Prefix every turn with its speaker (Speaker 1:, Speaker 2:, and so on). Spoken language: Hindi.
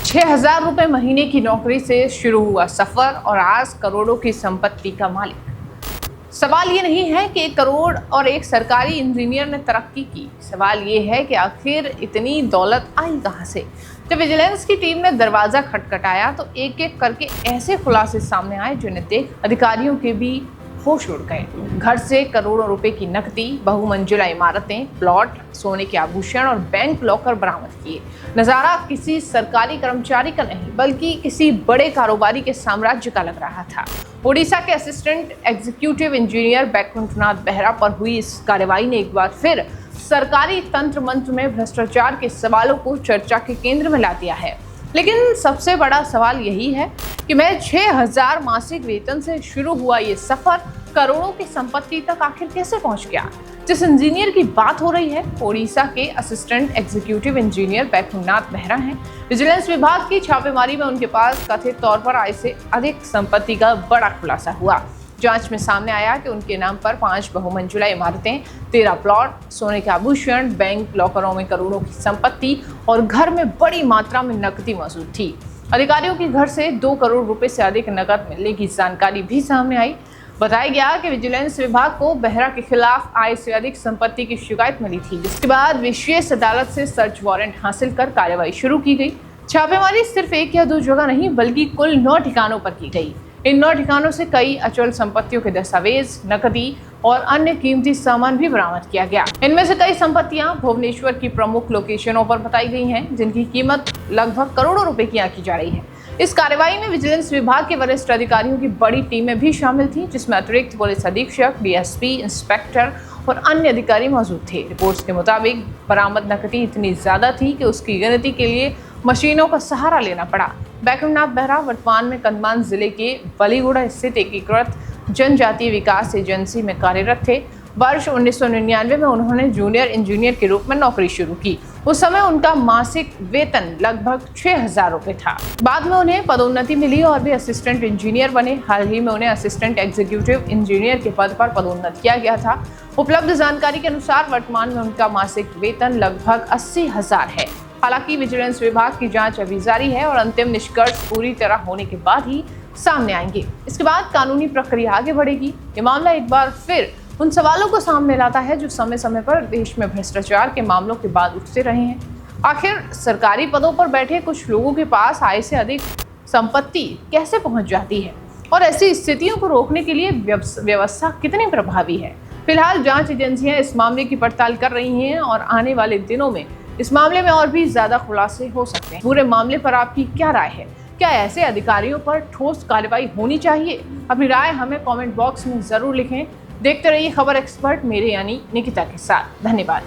Speaker 1: 6,000 रुपए महीने की नौकरी से शुरू हुआ सफर और आज करोड़ों की संपत्ति का मालिक। सवाल ये नहीं है कि 1 करोड़ और एक सरकारी इंजीनियर ने तरक्की की, सवाल ये है कि आखिर इतनी दौलत आई कहां से। जब विजिलेंस की टीम ने दरवाजा खटखटाया तो एक एक करके ऐसे खुलासे सामने आए जिन्हें देख अधिकारियों के भी होश उड़ गए। घर से करोड़ों रुपए की नकदी, बहुमंजिला इमारतें, प्लॉट, सोने के आभूषण और बैंक लॉकर बरामद किए। नजारा किसी सरकारी कर्मचारी का नहीं बल्कि किसी बड़े कारोबारी के साम्राज्य का लग रहा था। ओडिशा के assistant executive engineer Baikunthanath Behera पर हुई इस कार्रवाई ने एक बार फिर सरकारी तंत्र मंत्र में भ्रष्टाचार के सवालों को चर्चा के केंद्र में ला दिया है। लेकिन सबसे बड़ा सवाल यही है कि मैं 6,000 मासिक वेतन से शुरू हुआ ये सफर करोड़ों की संपत्ति तक आखिर कैसे पहुंच गया। जिस इंजीनियर की बात हो रही है ओडिशा के assistant executive engineer Baikunthanath Behera हैं। विजिलेंस विभाग की छापेमारी में उनके पास कथित तौर पर आय से अधिक संपत्ति का बड़ा खुलासा हुआ। जांच में सामने आया कि उनके नाम पर 5 बहुमंजिला इमारतें, 13 प्लॉट, सोने के आभूषण, बैंक लॉकरों में करोड़ों की संपत्ति और घर में बड़ी मात्रा में नकदी मौजूद थी। अधिकारियों के घर से 2 करोड़ रुपए से अधिक नकद मिलने की जानकारी भी सामने आई। बताया गया कि विजिलेंस विभाग को बेहरा के खिलाफ आय से अधिक संपत्ति की शिकायत मिली थी, जिसके बाद विशेष अदालत से सर्च वारंट हासिल कर कार्रवाई शुरू की गई। छापेमारी सिर्फ 1 या 2 जगह नहीं बल्कि कुल 9 ठिकानों पर की गई। इन 9 ठिकानों से कई अचल संपत्तियों के दस्तावेज, नकदी और अन्य कीमती सामान भी बरामद किया गया। इनमें से कई संपत्तियां भुवनेश्वर की प्रमुख लोकेशनों पर बताई गई हैं, जिनकी कीमत लगभग करोड़ों रुपए की आंकी जा रही है। इस कार्रवाई में विजिलेंस विभाग के वरिष्ठ अधिकारियों की बड़ी टीमें भी शामिल थी, जिसमें अतिरिक्त पुलिस अधीक्षक, डीएसपी, इंस्पेक्टर और अन्य अधिकारी मौजूद थे। रिपोर्ट्स के मुताबिक बरामद नकदी इतनी ज्यादा थी कि उसकी गिनती के लिए मशीनों का सहारा लेना पड़ा। बैकुंठनाथ बेहरा वर्तमान में कंधमाल जिले के बलीगुड़ा स्थित एकीकृत जनजातीय विकास एजेंसी में कार्यरत थे। वर्ष 1999 में उन्होंने जूनियर इंजीनियर के रूप में नौकरी शुरू की। उस समय उनका मासिक वेतन लगभग 6,000 रुपए था। बाद में उन्हें पदोन्नति मिली और वे असिस्टेंट इंजीनियर बने। हाल ही में उन्हें असिस्टेंट एग्जीक्यूटिव इंजीनियर के पद पर पदोन्नत किया गया था। उपलब्ध जानकारी के अनुसार वर्तमान में उनका मासिक वेतन लगभग 80,000 है। हालांकि विजिलेंस विभाग की जांच अभी जारी है और अंतिम निष्कर्ष पूरी तरह होने के बाद ही सामने आएंगे। इसके बाद कानूनी प्रक्रिया आगे बढ़ेगी। ये मामला एक बार फिर उन सवालों को सामने लाता है जो समय समय पर देश में भ्रष्टाचार के मामलों के बाद उठते रहे हैं। आखिर सरकारी पदों पर बैठे कुछ लोगों के पास आय से अधिक संपत्ति कैसे पहुंच जाती है और ऐसी स्थितियों को रोकने के लिए व्यवस्था कितनी प्रभावी है। फिलहाल जांच एजेंसियां इस मामले की पड़ताल कर रही हैं और आने वाले दिनों में इस मामले में और भी ज्यादा खुलासे हो सकते हैं। पूरे मामले पर आपकी क्या राय है? क्या ऐसे अधिकारियों पर ठोस कार्रवाई होनी चाहिए? अपनी राय हमें कमेंट बॉक्स में जरूर लिखें। देखते रहिए खबर एक्सपर्ट मेरे यानी निकिता के साथ। धन्यवाद।